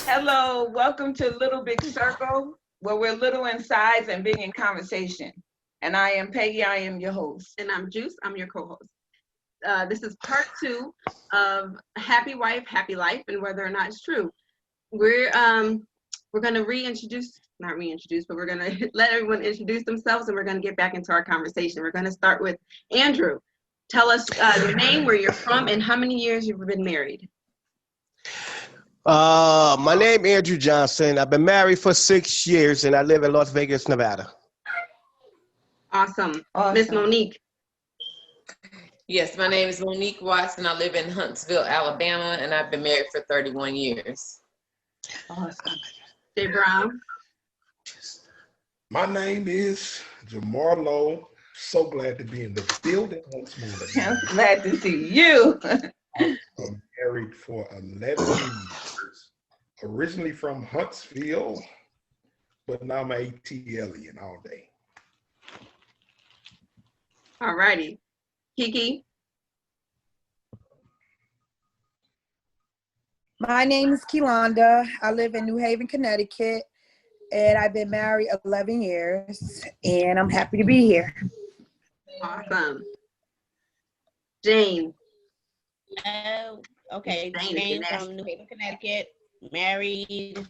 Hello, welcome to Little Big Circle, where we're little in size and big in conversation. And I am Peggy, I am your host. And I'm Juice, I'm your co-host. This is part 2 of Happy Wife, Happy Life, and whether or not it's true. We're going to not reintroduce, but we're going to let everyone introduce themselves, and we're going to get back into our conversation. We're going to start with Adrew. Tell us your name, where you're from, and how many years you've been married. My name is Adrew Johnson. I've been married for 6 years, and I live in Las Vegas, Nevada. Awesome. Miss Monique. Yes, my name is Monique Watson. I live in Huntsville, Alabama, and I've been married for 31 years. Awesome. Jay Brown. My name is Jemarlo. So glad to be in the building once more. I'm glad to see you. I'm married for 11 years. Originally from Huntsville, but now I'm ATLian all day. All righty. Kiki. My name is Kelonda. I live in New Haven, Connecticut, and I've been married 11 years, and I'm happy to be here. Awesome. Jane. Okay, Jane from New Haven, Connecticut, married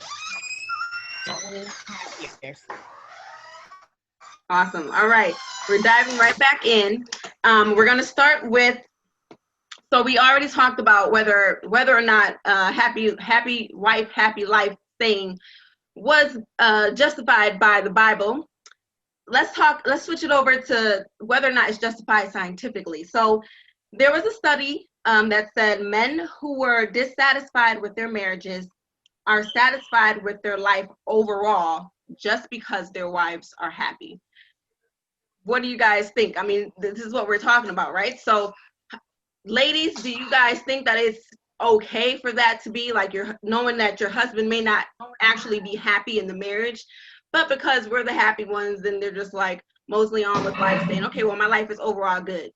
7.5 years. Awesome. All right, we're diving right back in. We're going to start with, so we already talked about whether or not happy wife, happy life saying was justified by the Bible. Let's switch it over to whether or not it's justified scientifically. So there was a study that said men who were dissatisfied with their marriages are satisfied with their life overall just because their wives are happy. What do you guys think? I mean, this is what we're talking about, right? So ladies, do you guys think that it's okay for that to be like you're knowing that your husband may not actually be happy in the marriage, but because we're the happy ones, then they're just like mostly on with life saying, okay, well, my life is overall good,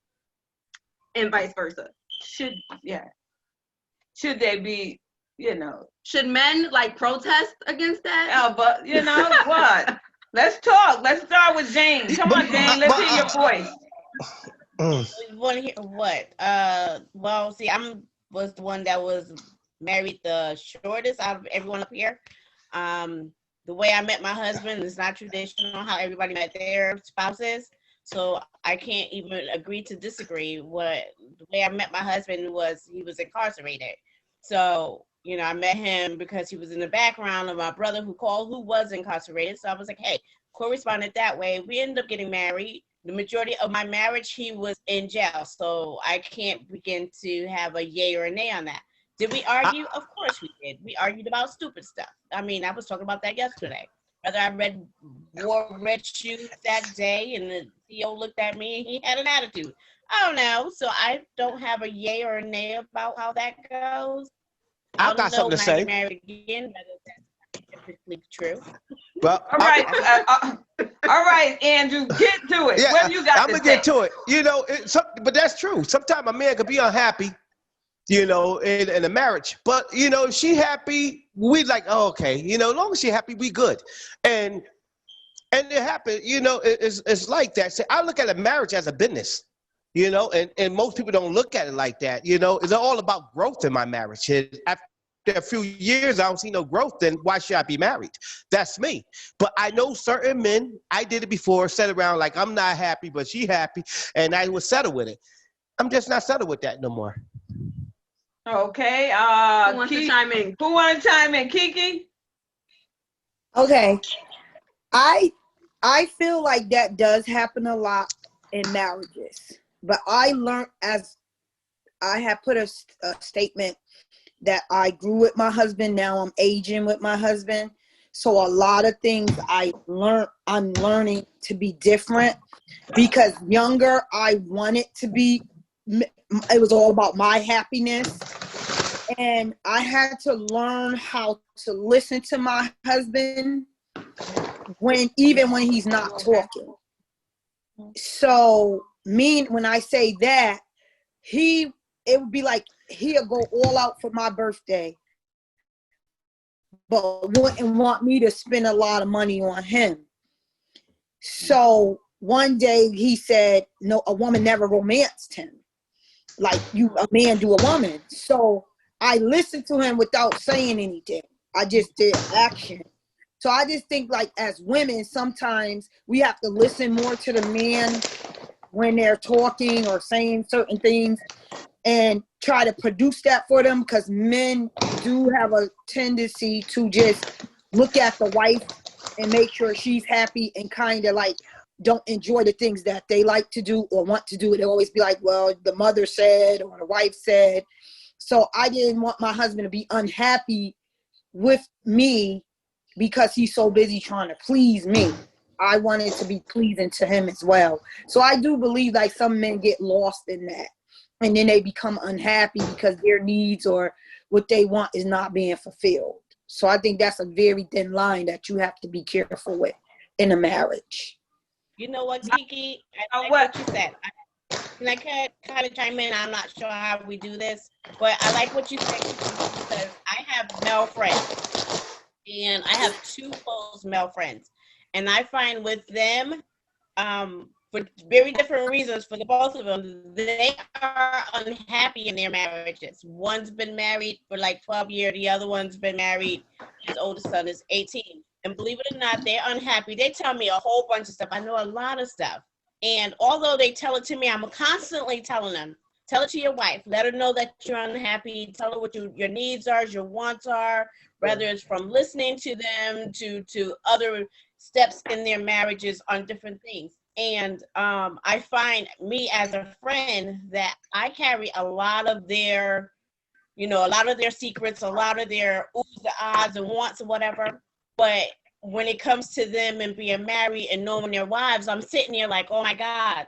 and vice versa. Should they be, should men like protest against that? Oh, but you know what? Let's talk. Let's start with Jane. Come on, Jane. Let's hear your voice. You want to hear what? Well, see, was the one that was married the shortest out of everyone up here. The way I met my husband is not traditional how everybody met their spouses. So I can't even agree to disagree. The way I met my husband was he was incarcerated. So, I met him because he was in the background of my brother who was incarcerated. So I was like, hey, corresponded that way. We ended up getting married. The majority of my marriage, he was in jail. So I can't begin to have a yay or a nay on that. Did we argue? Of course we did. We argued about stupid stuff. I mean, I was talking about that yesterday. Whether I wore red shoes that day and the CEO looked at me and he had an attitude. I don't know. So I don't have a yay or a nay about how that goes. I've got something to say. Married again, but it's typically true. Well, all right. All right, Andrew, get to it. Yeah, what you got I'm going to get to it. But that's true. Sometimes a man could be unhappy, in a marriage. But, if she happy, we like, oh, okay. As long as she happy, we good. And it happened, it's like that. So I look at a marriage as a business, and most people don't look at it like that. It's all about growth in my marriage. After a few years, I don't see no growth, then why should I be married? That's me. But I know certain men, I did it before, sat around like I'm not happy, but she happy, and I was settled with it. I'm just not settled with that no more. Okay. Who wants to chime in? Who wants to chime in? Kiki? Okay. I feel like that does happen a lot in marriages. But I learned, as I have put a statement, that I grew with my husband. Now I'm aging with my husband. So a lot of things I'm learning to be different, because younger, I wanted to be, it was all about my happiness. And I had to learn how to listen to my husband even when he's not talking. So when I say that, it would be like he'll go all out for my birthday, but wouldn't want me to spend a lot of money on him. So one day he said, no, a woman never romanced him like a man do a woman. So I listened to him without saying anything. I just did action. So I just think, like, as women, sometimes we have to listen more to the man when they're talking or saying certain things and try to produce that for them, because men do have a tendency to just look at the wife and make sure she's happy and kind of like don't enjoy the things that they like to do or want to do. They always be like, well, the mother said or the wife said. So I didn't want my husband to be unhappy with me because he's so busy trying to please me. I wanted to be pleasing to him as well. So I do believe like some men get lost in that. And then they become unhappy because their needs or what they want is not being fulfilled. So I think that's a very thin line that you have to be careful with in a marriage. You know what, Kiki? I like what you said. And I can kind of chime in. I'm not sure how we do this, but I like what you said because I have male friends, and I have 2 close male friends, and I find with them, for very different reasons for the both of them, they are unhappy in their marriages. One's been married for like 12 years. The other one's been married. His oldest son is 18. And believe it or not, they're unhappy. They tell me a whole bunch of stuff. I know a lot of stuff. And although they tell it to me, I'm constantly telling them, tell it to your wife. Let her know that you're unhappy. Tell her what your needs are, your wants are, whether it's from listening to them to other steps in their marriages on different things. And I find me as a friend that I carry a lot of their, a lot of their secrets, a lot of their oohs, the ahs, and wants, or whatever. But when it comes to them and being married and knowing their wives, I'm sitting here like, oh my God,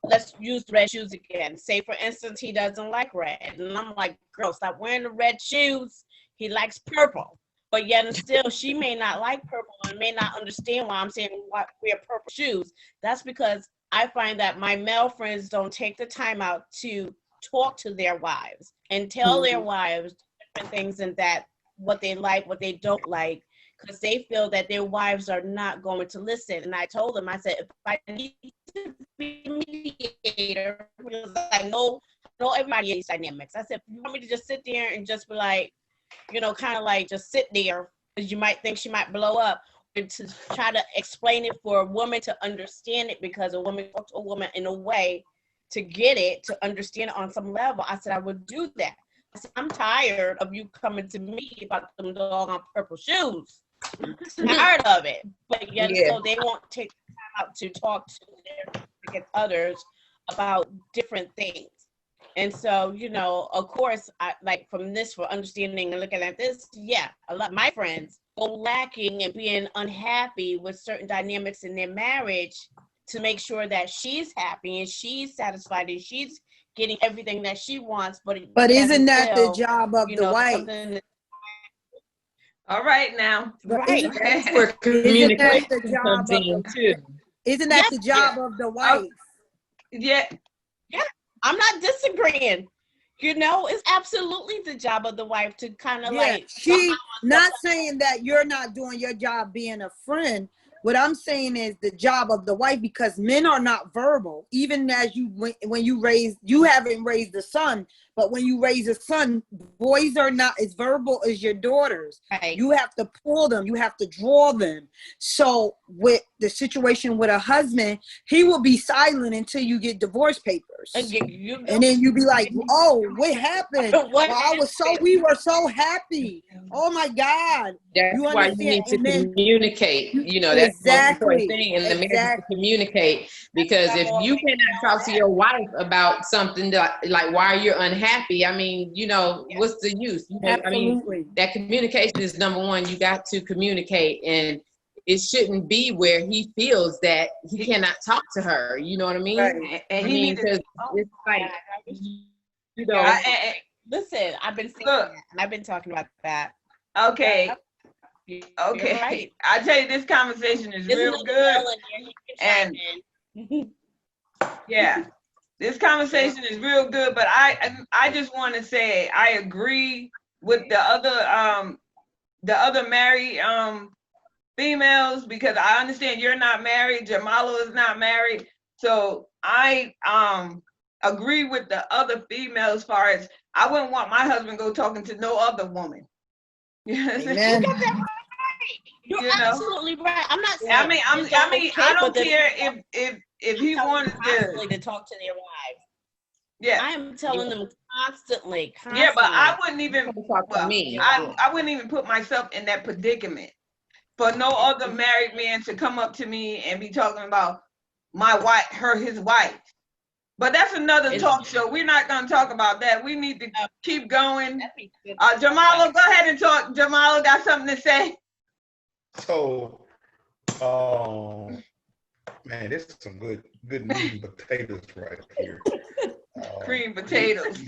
let's use red shoes again. Say, for instance, he doesn't like red. And I'm like, girl, stop wearing the red shoes. He likes purple. But yet and still, she may not like purple and may not understand why I'm saying wear purple shoes. That's because I find that my male friends don't take the time out to talk to their wives and tell their wives different things and that what they like, what they don't like, because they feel that their wives are not going to listen. And I told them, I said, if I need to be a mediator, because I know everybody has dynamics. I said, if you want me to just sit there and just be like, kind of like just sit there, because you might think she might blow up, and to try to explain it for a woman to understand it, because a woman talks to a woman in a way to get it, to understand it on some level. I said, I would do that. I said, I'm tired of you coming to me about them doggone purple shoes. I'm tired of it. But yet, so they won't take the time out to talk to their others about different things. And so, of course, I like from this, for understanding and looking at this, a lot of my friends go lacking and being unhappy with certain dynamics in their marriage to make sure that she's happy and she's satisfied and she's getting everything that she wants. But isn't that the job of the wife? All right now. Right. That's where communication comes in too. Isn't that the job of the wife? Yeah. I'm not disagreeing. It's absolutely the job of the wife to kind of she not saying that you're not doing your job being a friend. What I'm saying is the job of the wife, because men are not verbal. Even as when you haven't raised a son, but when you raise a son, boys are not as verbal as your daughters. Right. You have to pull them. You have to draw them. So with the situation with a husband, he will be silent until you get divorce papers. And then you be like, oh, what happened? We were so happy. Oh my God. That's why you need to communicate. That's the most important thing in the marriage, to communicate. Because if you cannot talk to your wife about something like why you're unhappy, I mean, what's the use? I mean, that communication is number one. You got to communicate, and it shouldn't be where he feels that he cannot talk to her. You know what I mean? Right. And it's like, listen, I've been saying that, and I've been talking about that. Okay. Okay. Right. I tell you, this conversation is There's real another good. girl in there. He can chime in. Yeah, this conversation is real good, but I just want to say I agree with the other married females, because I understand you're not married, Jemarlo is not married, so I agree with the other females as far as I wouldn't want my husband go talking to no other woman. Amen. You're You know? absolutely right. I'm not saying. I mean, I don't care if he wanted constantly to talk to their wives. Yeah. I am telling them constantly. Yeah, but I wouldn't even Talk to me. I wouldn't even put myself in that predicament for no other married man to come up to me and be talking about my wife, his wife. But that's another talk show. We're not going to talk about that. We need to keep going. Jemarlo, go ahead and talk. Jemarlo got something to say. So, man, this is some good meat and potatoes right here. Cream potatoes.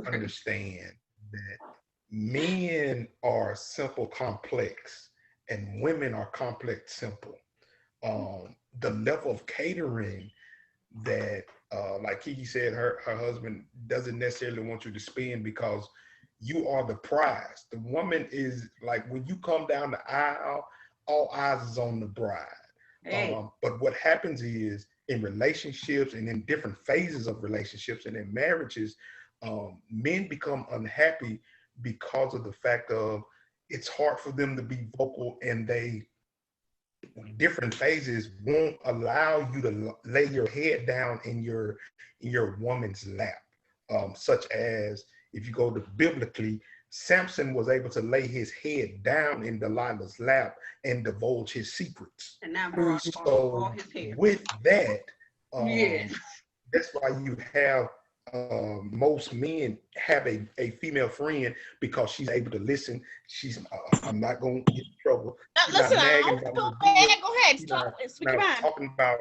Understand that men are simple, complex, and women are complex, simple. The level of catering that, like Kiki said, her husband doesn't necessarily want you to spend because you are the prize. The woman is like, when you come down the aisle, all eyes is on the bride. Hey. But what happens is, in relationships and in different phases of relationships and in marriages, men become unhappy because of the fact of it's hard for them to be vocal, and they, different phases won't allow you to lay your head down in your woman's lap. Such as, if you go to biblically, Samson was able to lay his head down in Delilah's lap and divulge his secrets. And now brought all his hair. With that, Yes. that's why you have most men have a female friend, because she's able to listen. She's I'm not going to get in trouble. Now, listen, I don't feel bad. Go ahead. Talk. Speak your mind. Talking about,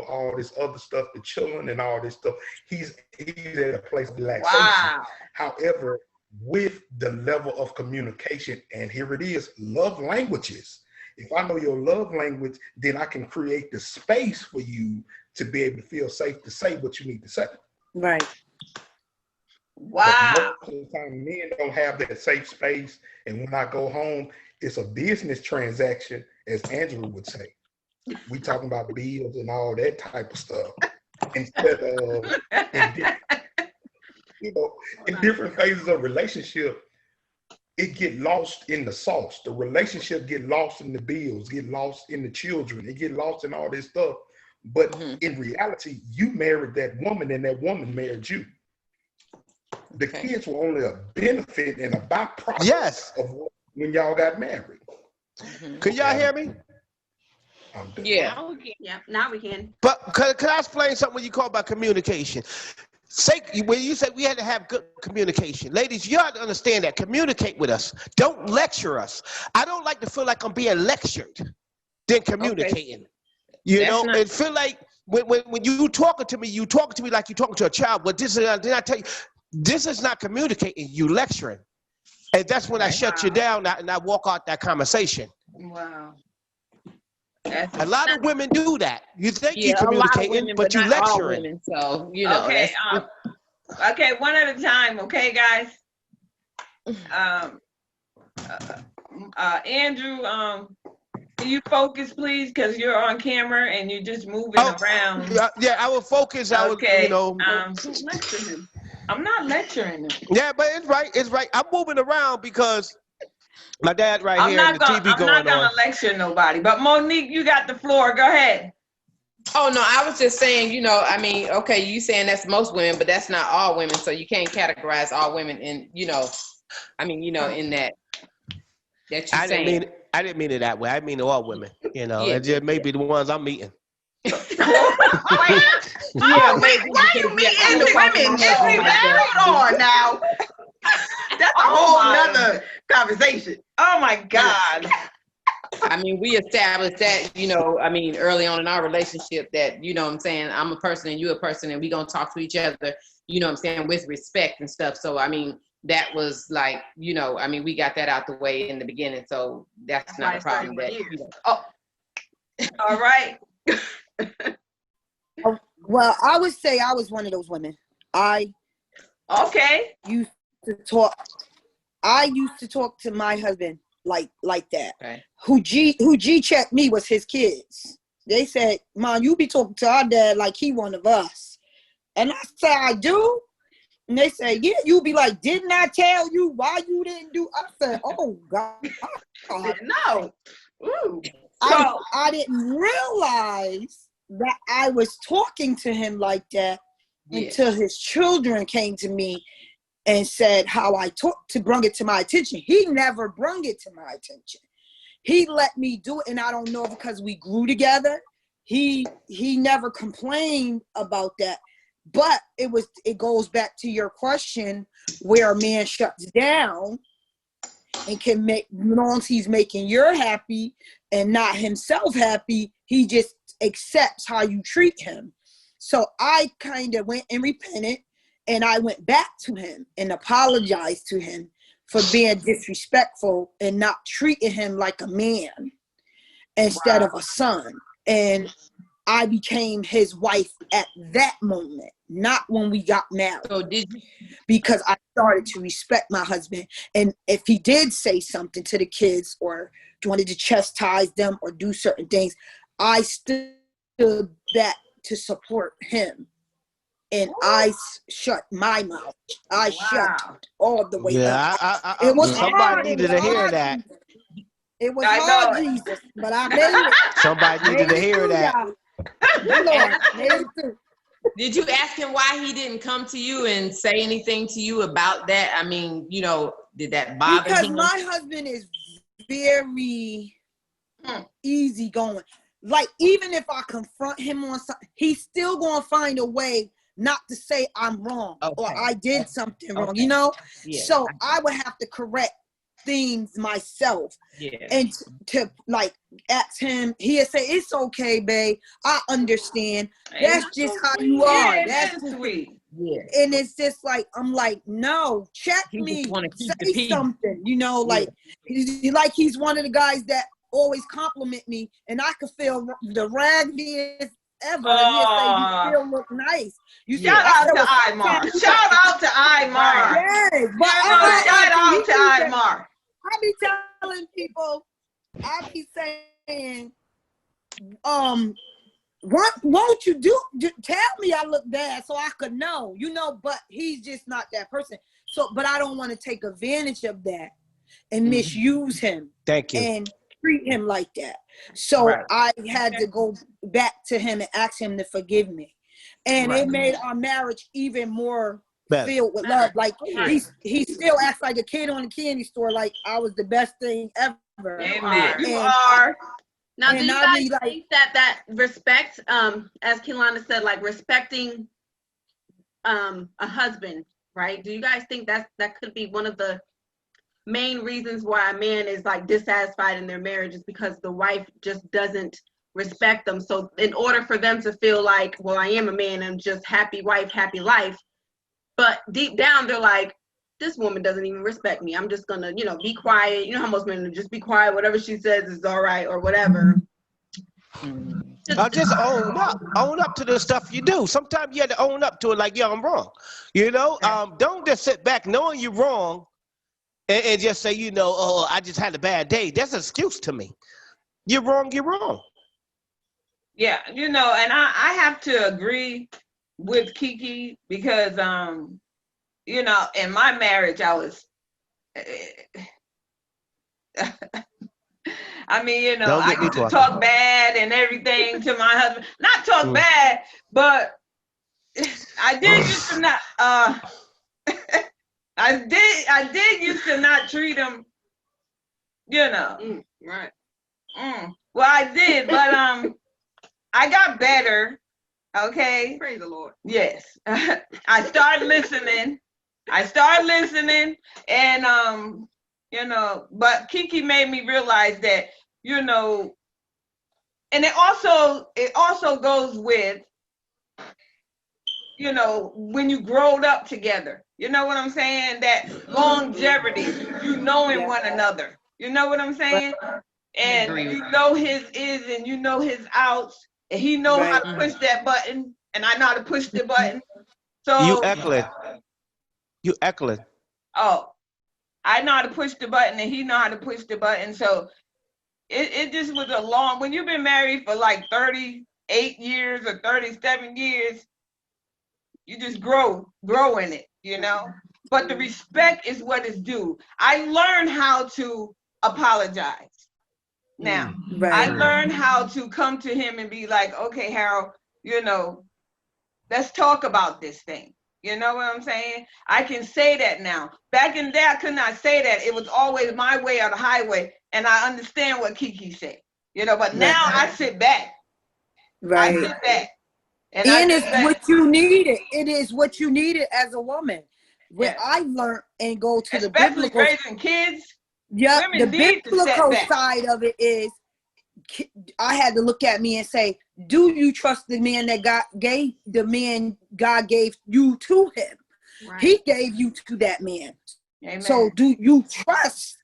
all this other stuff, the children and all this stuff. He's at a place of relaxation. Wow. However, with the level of communication, and here it is, love languages. If I know your love language, then I can create the space for you to be able to feel safe to say what you need to say. Right. Wow. But most of the time, men don't have that safe space, and when I go home, it's a business transaction, as Andrew would say. We talking about bills and all that type of stuff, instead of in different phases of relationship, it get lost in the sauce. The relationship get lost in the bills, get lost in the children, it get lost in all this stuff. But in reality, you married that woman, and that woman married you. The kids were only a benefit and a byproduct of when y'all got married. Can y'all hear me? Yeah. Now we can. But can I explain something when you call about communication? When you said we had to have good communication, ladies, you have to understand that. Communicate with us. Don't lecture us. I don't like to feel like I'm being lectured than communicating. Okay. It feel like when you talking to me like you're talking to a child. But did I tell you, this is not communicating. You lecturing, and that's when I shut you down and I walk out that conversation. Wow. A lot of women do that. You think you're communicating, women, but you lecturing. Women, so Okay. Okay, one at a time. Okay, guys. Andrew, can you focus, please? Because you're on camera and you're just moving around. Yeah, I will focus. Okay. Lecture him. I'm not lecturing him. Yeah, but it's right. I'm moving around because my dad here and the TV going on. I'm not gonna lecture nobody. But Monique, you got the floor. Go ahead. Oh no, I was just saying, okay, you saying that's most women, but that's not all women. So you can't categorize all women in, in that you saying. I didn't mean it that way. I mean all women. It just maybe the ones I'm meeting. Why you meeting the women? Is we married or now? That's a whole nother conversation. Oh my God. We established that, early on in our relationship that, I'm a person and you a person and we gonna talk to each other, with respect and stuff. So, that was like, you know, I mean, we got that out the way in the beginning, so that's not a problem. That, you know. Oh, all right. Well, I would say I was one of those women. I used to talk to my husband like that. Okay. Who G checked me was his kids. They said, "Mom, you be talking to our dad like he one of us." And I said, "I do." And they said, "Yeah." You be like, "Didn't I tell you why you didn't do?" I said, "Oh God, No. Ooh. I didn't realize that I was talking to him like that until his children came to me and said how I talked to bring it to my attention. He never brought it to my attention. He let me do it, and I don't know because we grew together. He never complained about that. But it goes back to your question where a man shuts down and can make, as long as he's making you happy and not himself happy, he just accepts how you treat him. So I kind of went and repented, and I went back to him and apologized to him for being disrespectful and not treating him like a man instead of a son. And I became his wife at that moment, not when we got married. So did you? Because I started to respect my husband. And if he did say something to the kids or wanted to chastise them or do certain things, I stood back to support him. And I shut my mouth. I shut all the way up. It was hard. Somebody needed to hear that. It was hard, Jesus, but I made it. Somebody needed to hear that. Lord, made it through. Did you ask him why he didn't come to you and say anything to you about that? I mean, you know, did that bother because him? Because my husband is very easygoing. Like, even if I confront him on something, he's still going to find a way not to say I'm wrong or I did something wrong, you know? Yeah. So I would have to correct things myself. Yeah. And to like ask him, he'd say, "It's okay, babe. I understand. That's just how you are. That's just sweet." Yeah. And it's just like, I'm like, no, check me. Say something, you know, like, he's one of the guys that always compliment me, and I could feel the raggiest ever. And he'll say, "You still look nice." Shout out to Imar. Shout out to Imar. Yes, but shout out to Imar. I be telling people, I be saying, what won't you do? Tell me I look bad so I could know, you know, but he's just not that person. So, but I don't want to take advantage of that and misuse him. Thank you. And treat him like that. So I had to go back to him and ask him to forgive me. And it made our marriage even more filled with love. Like he still acts like a kid on a candy store, like I was the best thing ever. Amen. You are. Now, do you guys think that respect, as Kelonda said, like respecting a husband, right? Do you guys think that could be one of the main reasons why a man is like dissatisfied in their marriage, is because the wife just doesn't respect them? So in order for them to feel like, well, I am a man, I'm just happy wife, happy life, but deep down they're like, this woman doesn't even respect me. I'm just gonna, you know, be quiet. You know how most men just be quiet. Whatever she says is all right or whatever. Just own up to the stuff you do. Sometimes you have to own up to it, like, yeah, I'm wrong. You know, don't just sit back knowing you're wrong and just say, you know, oh, I just had a bad day. That's an excuse to me. You're wrong. You're wrong. Yeah, you know, and I have to agree with Kiki because, you know, in my marriage, I was, I mean, you know, I used to talk bad and everything to my husband. Not talk bad, but I did used to not, I did used to not treat him, you know. Right. Well, I did, but I got better. Okay. Praise the Lord. Yes. I started listening, and you know, but Kiki made me realize that, you know, and it also goes with you know, when you growed up together. You know what I'm saying? That longevity, you knowing one another. You know what I'm saying? And you know his is and you know his outs, and he know how to push that button, and I know how to push the button. So You echoing. You echoing. Oh, I know how to push the button, and he know how to push the button. So it just was a long. When you've been married for like 38 years or 37 years, you just grow in it, you know. But the respect is what is due. I learned how to apologize. Now, I learned how to come to him and be like, okay, Harold, you know, let's talk about this thing. You know what I'm saying? I can say that now. Back in there, I could not say that. It was always my way or the highway. And I understand what Kiki said. You know, but now I sit back. I sit back. And it's what you needed. It is what you needed as a woman. When I learned and go to the biblical, raising kids. Yeah, the biblical side of it is, I had to look at me and say, do you trust the man that God gave you to him? Right. He gave you to that man. Amen. So do you trust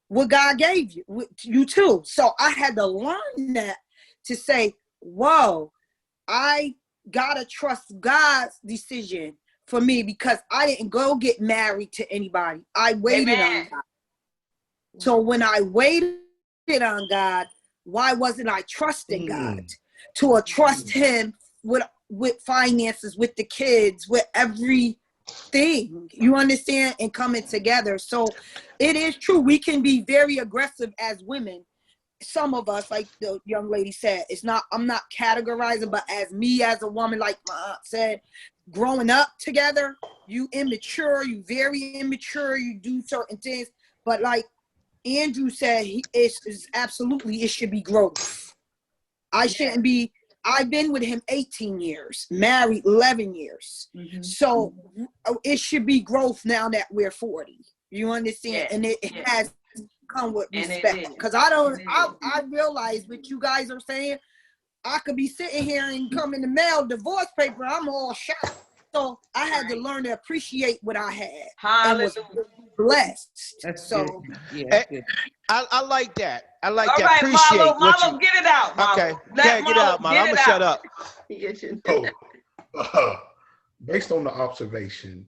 what God gave you to? So I had to learn that to say, whoa, I gotta trust God's decision for me, because I didn't go get married to anybody. I waited on God. So when I waited on God, why wasn't I trusting God to trust him with finances, with the kids, with everything, you understand, and coming together? So it is true. We can be very aggressive as women. Some of us, like the young lady said, I'm not categorizing, but as me as a woman, like my aunt said, growing up together, you very immature, you do certain things, but like Andrew said, it's absolutely, it should be growth. I've been with him 18 years, married 11 years. Mm-hmm. So it should be growth now that we're 40. You understand? And it has come with respect. Because I realize what you guys are saying. I could be sitting here and come in the mail, divorce paper, I'm all shocked. So I had to learn to appreciate what I had. Hallelujah. And was blessed. That's so good. Yeah, I like that. I like all that. Right, appreciate Marlo, get it out. Marlo. Okay. Get it out, Marlo. I'm gonna shut up. Based on the observation,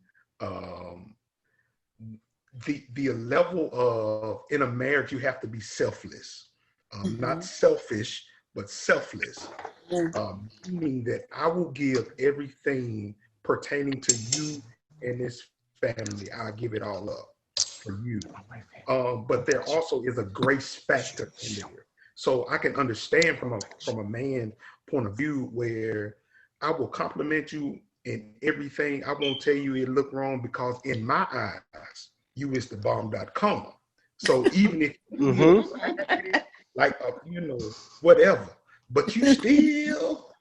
the level of, in a marriage, you have to be selfless, not selfish, but selfless. Meaning that I will give everything pertaining to you and this family. I'll give it all up for you. But there also is a grace factor in there. So I can understand from a man point of view where I will compliment you in everything. I won't tell you it looked wrong, because in my eyes, you is the bomb.com. So even if like whatever, but you still,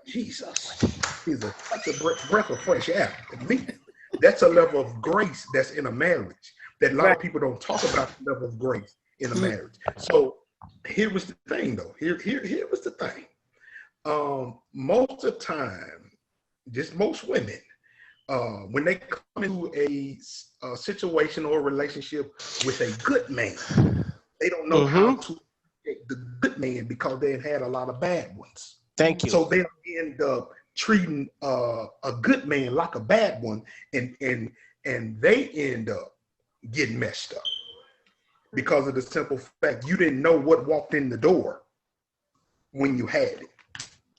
Jesus, is such a breath of fresh air to me. That's a level of grace that's in a marriage that a lot of people don't talk about, the level of grace in a marriage. So here was the thing, though. Here was the thing. Most of the time, just most women, when they come into a situation or a relationship with a good man, they don't know how to get the good man, because they had a lot of bad ones. Thank you. So they end up treating a good man like a bad one, and they end up getting messed up because of the simple fact you didn't know what walked in the door when you had it.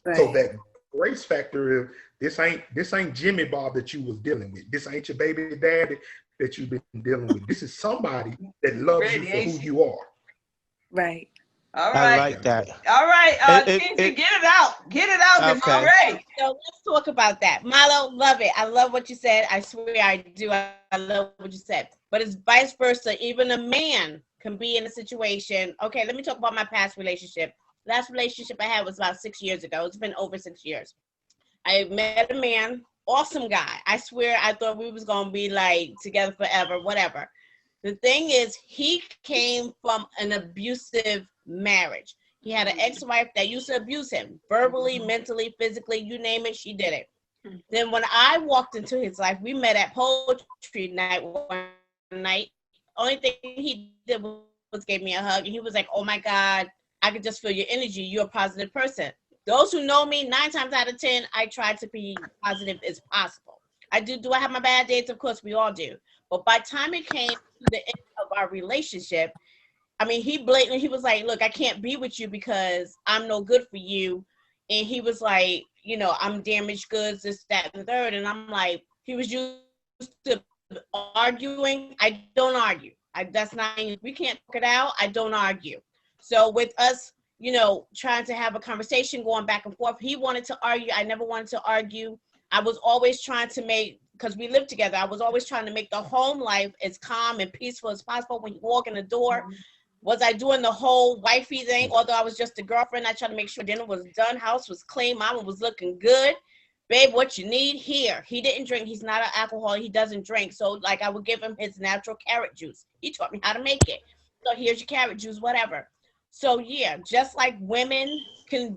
Right. So that grace factor, this ain't Jimmy Bob that you was dealing with. This ain't your baby daddy that you've been dealing with. This is somebody that loves you for who you are. Right. All right. I like that. All right. Kinsey, get it out. Get it out. Okay. I'm ready. So let's talk about that. Marlo, love it. I love what you said. I swear I do. I love what you said. But it's vice versa. Even a man can be in a situation. Okay, let me talk about my past relationship. Last relationship I had was about 6 years ago. It's been over 6 years. I met a man, awesome guy. I swear I thought we was going to be like together forever, whatever. The thing is, he came from an abusive marriage. He had an ex-wife that used to abuse him verbally, mentally, physically, you name it, she did it. Then when I walked into his life, we met at poetry night one night. Only thing he did was gave me a hug, and he was like, "Oh my God, I could just feel your energy. You're a positive person." Those who know me, 9 times out of 10, I try to be positive as possible. I do. Do I have my bad days? Of course, we all do. But by the time it came to the end of our relationship, I mean, he was like, "Look, I can't be with you because I'm no good for you." And he was like, "I'm damaged goods, this, that, and the third." And I'm like, he was used to arguing. I don't argue. That's not, we can't talk it out. I don't argue. So with us, trying to have a conversation, going back and forth, he wanted to argue. I never wanted to argue. I was always trying to because we lived together, I was always trying to make the home life as calm and peaceful as possible. When you walk in the door, was I doing the whole wifey thing? Although I was just a girlfriend, I tried to make sure dinner was done, house was clean, mama was looking good. Babe, what you need here? He didn't drink. He's not an alcoholic. He doesn't drink. So like I would give him his natural carrot juice. He taught me how to make it. So here's your carrot juice, whatever. So yeah, just like women can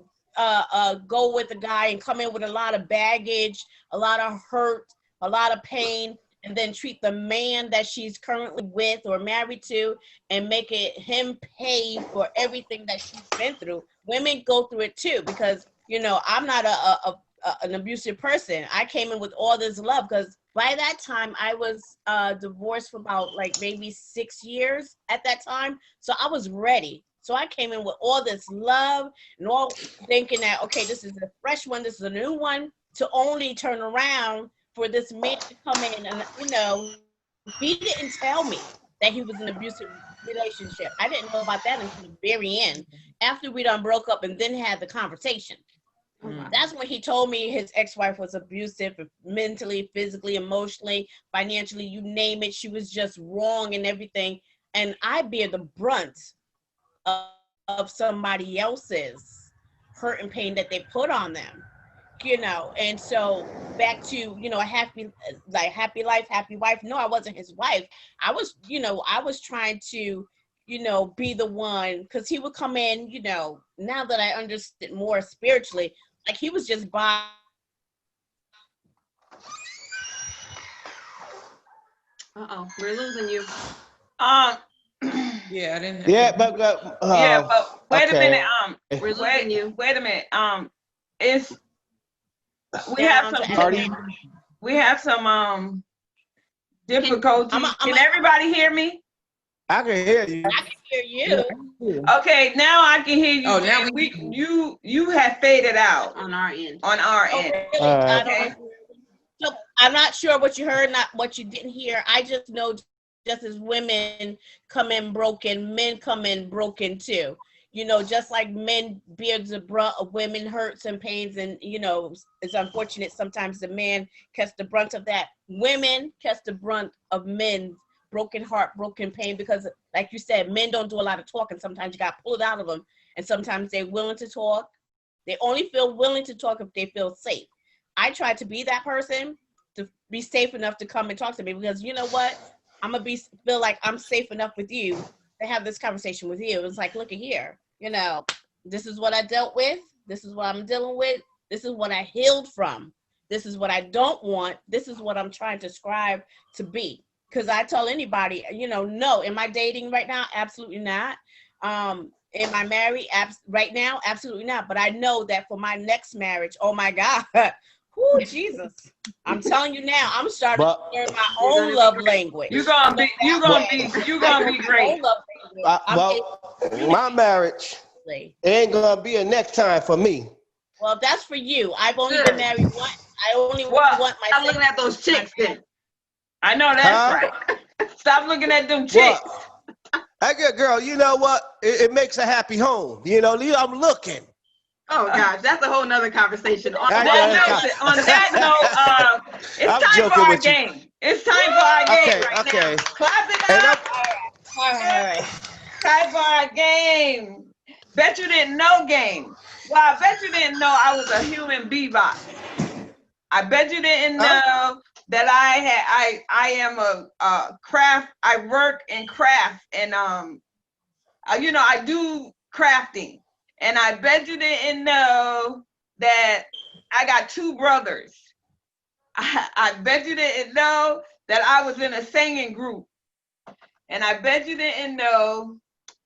go with a guy and come in with a lot of baggage, a lot of hurt, a lot of pain, and then treat the man that she's currently with or married to and make it him pay for everything that she's been through. Women go through it too, because I'm not an abusive person. I came in with all this love, because by that time I was divorced for about like maybe 6 years at that time. So I was ready. So I came in with all this love and all thinking that, okay, this is a fresh one, this is a new one, to only turn around for this man to come in and, he didn't tell me that he was in an abusive relationship. I didn't know about that until the very end, after we done broke up and then had the conversation. That's when he told me his ex-wife was abusive, mentally, physically, emotionally, financially, you name it. She was just wrong and everything. And I bear the brunt of somebody else's hurt and pain that they put on them. And so back to, a happy life, happy wife. No, I wasn't his wife. I was trying to, be the one, because he would come in, now that I understood more spiritually, like he was just by. We're losing you. Yeah, I didn't. Yeah, but wait a minute. We're losing you. Wait a minute. We have some difficulty. Can everybody hear me? I can hear you. I can hear you. Okay, now I can hear you. Oh, now you have faded out on our end. End. Really? Okay. So I'm not sure what you heard, not what you didn't hear. I just know, just as women come in broken, men come in broken too. Just like men bear the brunt of women hurts and pains, and it's unfortunate sometimes the man catch the brunt of that. Women catch the brunt of men's broken heart, broken pain, because like you said, men don't do a lot of talking. Sometimes you got pulled out of them, and sometimes they're willing to talk. They only feel willing to talk if they feel safe. I try to be that person, to be safe enough to come and talk to me, because you know what? I'm gonna feel like I'm safe enough with you to have this conversation with you. It's like, look at here, this is what I dealt with. This is what I'm dealing with. This is what I healed from. This is what I don't want. This is what I'm trying to strive to be. Because I tell anybody, no. Am I dating right now? Absolutely not. Am I married? Right now? Absolutely not. But I know that for my next marriage, oh my God, oh Jesus! I'm telling you now, I'm starting to learn my own love language. You're gonna be great. My marriage ain't gonna be a next time for me. Well, that's for you. I've only been married once. I only want my. I'm looking at those chicks then. I know that's right. Stop looking at them chicks. I get, girl, you know what? It makes a happy home. I'm looking. Oh gosh, that's a whole nother conversation. On that note, it's time for our game. It's time for our game right now. Clap it up. All right. Time for our game. Bet you didn't know game. Well, I bet you didn't know I was a human bebop. I bet you didn't know that I am a craft. I work in craft, and I do crafting. And I bet you didn't know that I got 2 brothers I bet you didn't know that I was in a singing group. And I bet you didn't know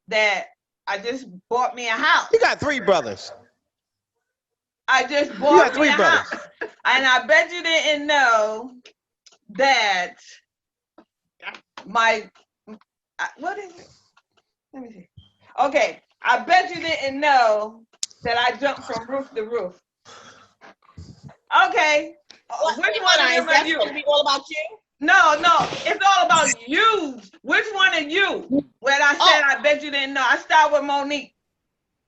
that I just bought me a house. You got 3 brothers. I just You bought got me 3 a brothers. house. And I bet you didn't know that what is it? Let me see. Okay, I bet you didn't know that I jumped from roof to roof. Okay, which one of them are you? Supposed to be all about you? No, it's all about you. Which one are you? When I said I bet you didn't know, I start with Monique.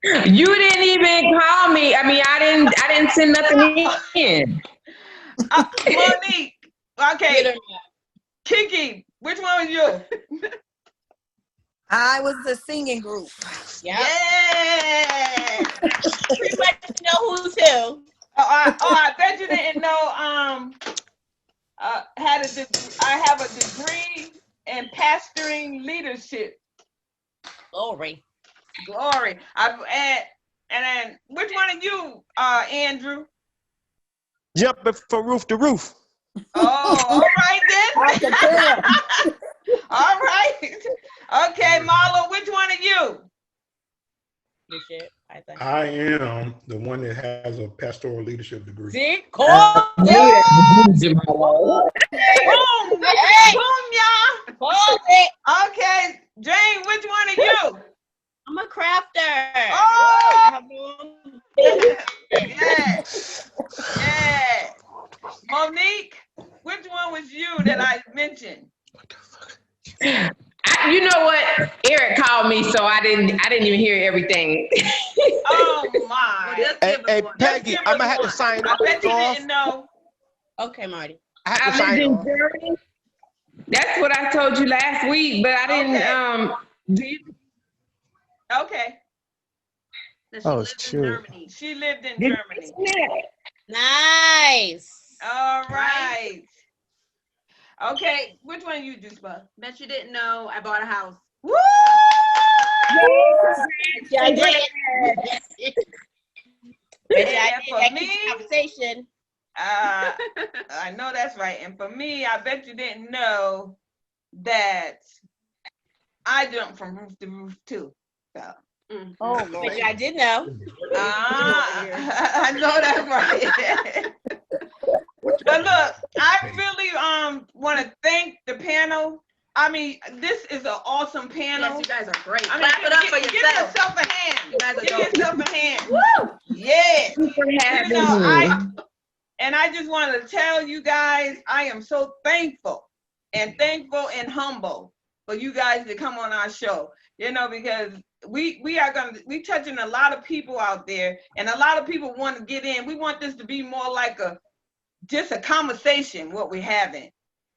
You didn't even call me. I mean, I didn't send nothing in. Monique. Okay. Kiki, which one was you? I was the singing group. Yep. Yeah. Pretty much know who's who. I bet you didn't know. I have a degree in pastoring leadership. Glory. And then which one of you, Andrew? Jumping from roof to roof. Oh, all right then. All right. Okay, Marlo, which one of you? I am the one that has a pastoral leadership degree. See? Boom! Jemarlo. Boom! Hey! Boom, y'all! Hold it. Okay, Jane, which one are you? I'm a crafter. Oh! Yeah. Yeah. Monique, which one was you that I mentioned? You know what? Eric called me, so I didn't even hear everything. Oh my! Hey, Peggy, I'm gonna have to sign I off. bet you didn't know. Okay, Marty. I have to I lived sign in off. Germany. That's what I told you last week, but I didn't. Okay. Oh, sure. She lived in Germany. Nice. All right. Okay, which one you do, Spud? Bet you didn't know I bought a house. Woo! Yeah, I did. Yeah, for me, conversation. I know that's right. And for me, I bet you didn't know that I jumped from roof to roof too. So. Oh, Lord. But I did know. I know that's right. But look, I really want to thank the panel. I mean, this is an awesome panel. Yes, you guys are great. I mean, Clap it up for give yourself. yourself a hand. You guys are Give dope. yourself a hand. Woo! Yeah. You know, I just wanted to tell you guys, I am so thankful and humble for you guys to come on our show. You know, because we touching a lot of people out there, and a lot of people want to get in. We want this to be more like just a conversation, what we're having,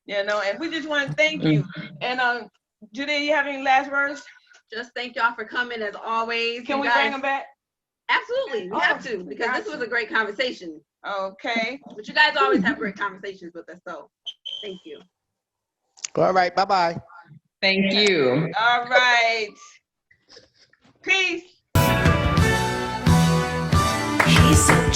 you know, and we just want to thank you. And Judy, you have any last words? Just thank y'all for coming as always. Can we guys, bring them back? Absolutely, we have to, because this was a great conversation. Okay. But you guys always have great conversations with us, so thank you. All right, bye-bye. thank you. All right. Peace. He's so